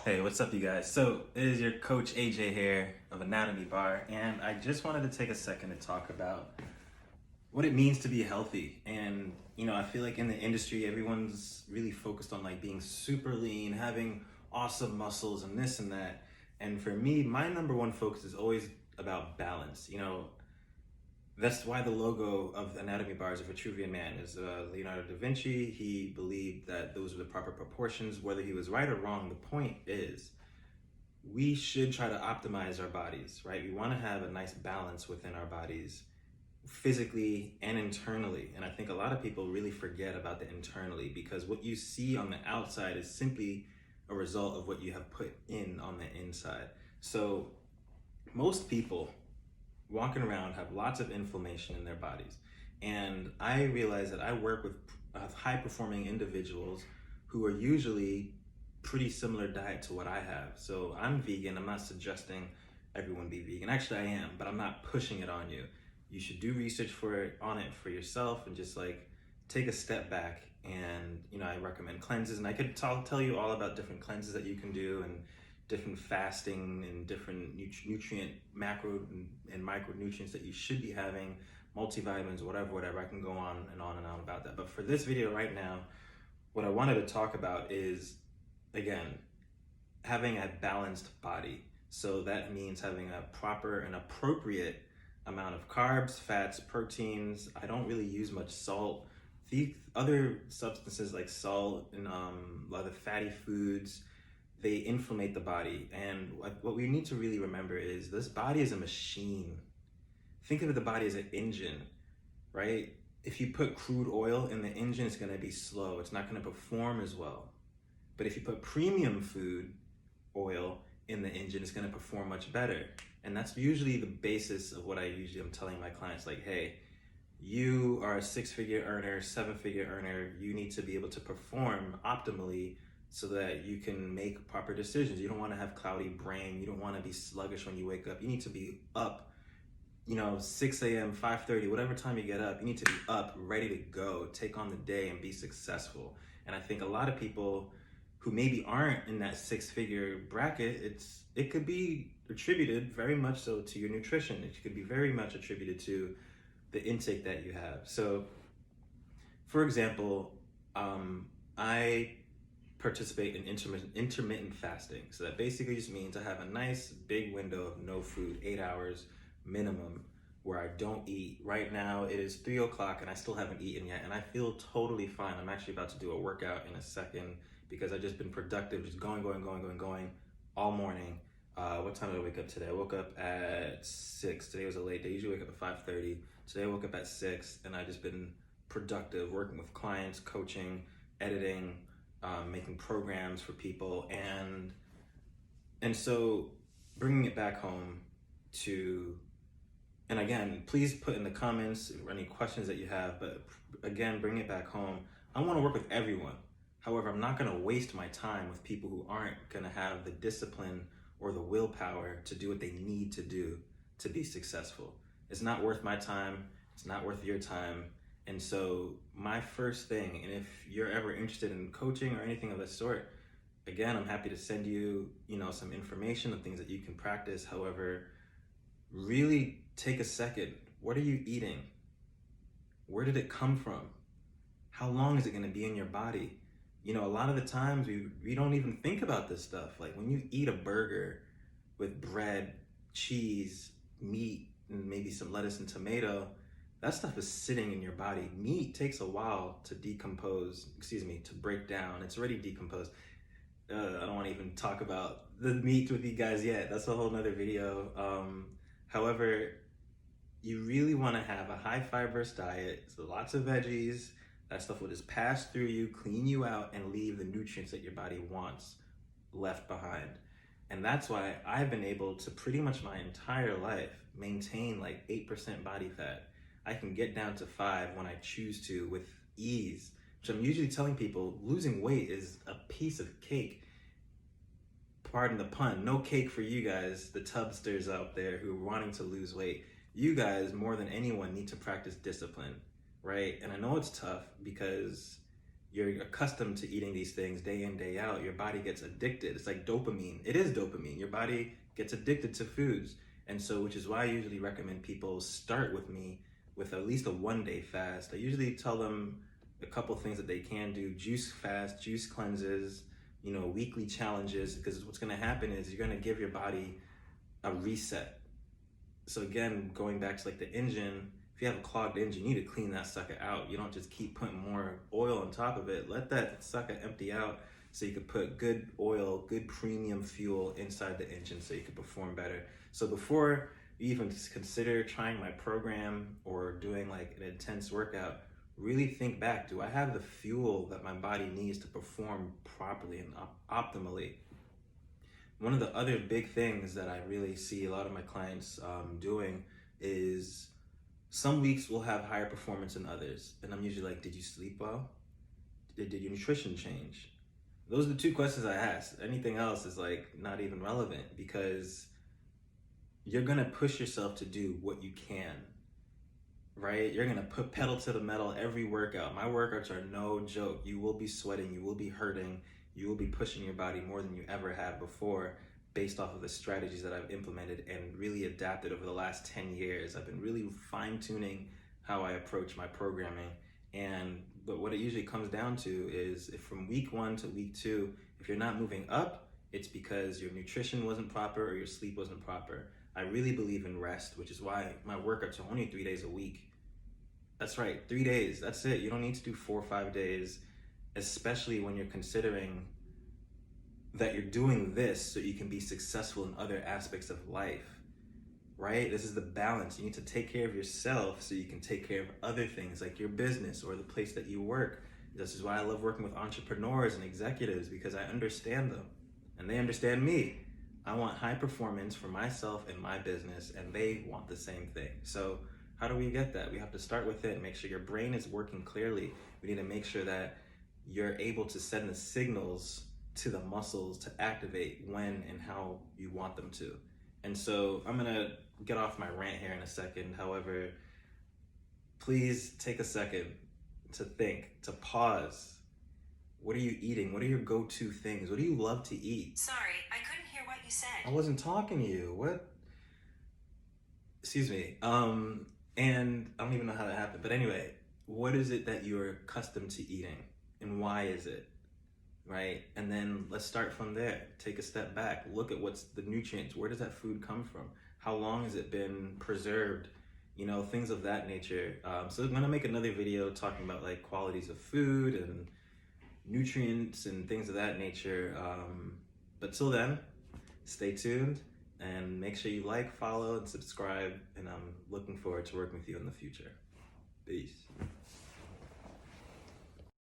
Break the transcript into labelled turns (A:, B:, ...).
A: Hey, what's up, you guys? So, it is your coach AJ here of Anatomy Bar, and I just wanted to take a second to talk about what it means to be healthy. And, I feel like in the industry, everyone's really focused on like being super lean, having awesome muscles, and this and that. And for me, my number one focus is always about balance. That's why the logo of the Anatomy Bar is a Vitruvian Man, is Leonardo da Vinci. He believed that those were the proper proportions. Whether he was right or wrong, the point is we should try to optimize our bodies, right? We want to have a nice balance within our bodies, physically and internally. And I think a lot of people really forget about the internally, because what you see on the outside is simply a result of what you have put in on the inside. So most people walking around have lots of inflammation in their bodies. And I realize that I work with high performing individuals who are usually pretty similar diet to what I have. So I'm vegan. I'm not suggesting everyone be vegan. Actually, I am, but I'm not pushing it on you. You should do research on it for yourself, and just like take a step back. And I recommend cleanses, and I could tell you all about different cleanses that you can do, and different fasting, and different nutrient macro and micronutrients that you should be having, multivitamins, whatever. I can go on and on and on about that. But for this video right now, what I wanted to talk about is, again, having a balanced body. So that means having a proper and appropriate amount of carbs, fats, proteins. I don't really use much salt. The other substances like salt and a lot of fatty foods, they inflammate the body. And what we need to really remember is this body is a machine. Think of the body as an engine, right? If you put crude oil in the engine, it's going to be slow. It's not going to perform as well. But if you put premium food oil in the engine, it's going to perform much better. And that's usually the basis of what I'm telling my clients, like, hey, you are a 6-figure earner, 7-figure earner. You need to be able to perform optimally so that you can make proper decisions. You don't want to have cloudy brain. You don't want to be sluggish when you wake up. You need to be up, 6 a.m., 5:30, whatever time you get up. You need to be up, ready to go, take on the day and be successful. And I think a lot of people who maybe aren't in that 6-figure bracket, it could be attributed very much so to your nutrition. It could be very much attributed to the intake that you have. So, for example, I participate in intermittent fasting. So that basically just means I have a nice big window of no food, 8 hours minimum, where I don't eat. Right now it is 3 o'clock and I still haven't eaten yet, and I feel totally fine. I'm actually about to do a workout in a second because I've just been productive, just going all morning. What time did I wake up today? I woke up at 6. Today was a late day. I usually wake up at 5:30. Today I woke up at 6, and I've just been productive, working with clients, coaching, editing, making programs for people, and so bringing it back home to, and again, please put in the comments any questions that you have, but again, bring it back home. I want to work with everyone. However, I'm not going to waste my time with people who aren't going to have the discipline or the willpower to do what they need to do to be successful. It's not worth my time. It's not worth your time. And so my first thing, and if you're ever interested in coaching or anything of the sort, again, I'm happy to send you, some information of things that you can practice. However, really take a second. What are you eating? Where did it come from? How long is it going to be in your body? A lot of the times we don't even think about this stuff. Like when you eat a burger with bread, cheese, meat, and maybe some lettuce and tomato, that stuff is sitting in your body. Meat takes a while to to break down. It's already decomposed. I don't want to even talk about the meat with you guys yet. That's a whole nother video. However, you really want to have a high fibrous diet. So lots of veggies. That stuff will just pass through you, clean you out, and leave the nutrients that your body wants left behind. And that's why I've been able to pretty much my entire life maintain like 8% body fat. I can get down to 5 when I choose to with ease, which I'm usually telling people losing weight is a piece of cake. Pardon the pun, no cake for you guys, the tubsters out there who are wanting to lose weight. You guys, more than anyone, need to practice discipline, right? And I know it's tough because you're accustomed to eating these things day in, day out, your body gets addicted. It's like dopamine. It is dopamine. Your body gets addicted to foods. And so, which is why I usually recommend people start with me with at least a 1-day fast. I usually tell them a couple things that they can do: juice fast, juice cleanses, weekly challenges, because what's going to happen is you're going to give your body a reset. So again, going back to like the engine, if you have a clogged engine, you need to clean that sucker out. You don't just keep putting more oil on top of it. Let that sucker empty out so you can put good oil, good premium fuel inside the engine so you can perform better. So before you even consider trying my program or doing like an intense workout, really think back, do I have the fuel that my body needs to perform properly and optimally? One of the other big things that I really see a lot of my clients doing is some weeks will have higher performance than others. And I'm usually like, did you sleep well? Did your nutrition change? Those are the 2 questions I ask. Anything else is like not even relevant, because you're gonna push yourself to do what you can, right? You're gonna put pedal to the metal every workout. My workouts are no joke. You will be sweating, you will be hurting, you will be pushing your body more than you ever have before, based off of the strategies that I've implemented and really adapted over the last 10 years. I've been really fine-tuning how I approach my programming. But what it usually comes down to is, if from week 1 to week 2, if you're not moving up, it's because your nutrition wasn't proper or your sleep wasn't proper. I really believe in rest, which is why my workouts are only 3 days a week. That's right, 3 days, that's it. You don't need to do 4 or 5 days, especially when you're considering that you're doing this so you can be successful in other aspects of life, right? This is the balance. You need to take care of yourself so you can take care of other things like your business or the place that you work. This is why I love working with entrepreneurs and executives, because I understand them and they understand me. I want high performance for myself and my business, and they want the same thing. So how do we get that? We have to start with it, make sure your brain is working clearly. We need to make sure that you're able to send the signals to the muscles to activate when and how you want them to. And so I'm gonna get off my rant here in a second. However, please take a second to think, to pause. What are you eating? What are your go-to things? What do you love to eat?
B: Sorry, I couldn't hear what you said.
A: I wasn't talking to you. What? Excuse me. And I don't even know how that happened. But anyway, what is it that you're accustomed to eating, and why is it? Right? And then let's start from there. Take a step back. Look at what's the nutrients. Where does that food come from? How long has it been preserved? Things of that nature. So I'm gonna make another video talking about like qualities of food and nutrients and things of that nature. But till then, stay tuned and make sure you like, follow, and subscribe. And I'm looking forward to working with you in the future. Peace.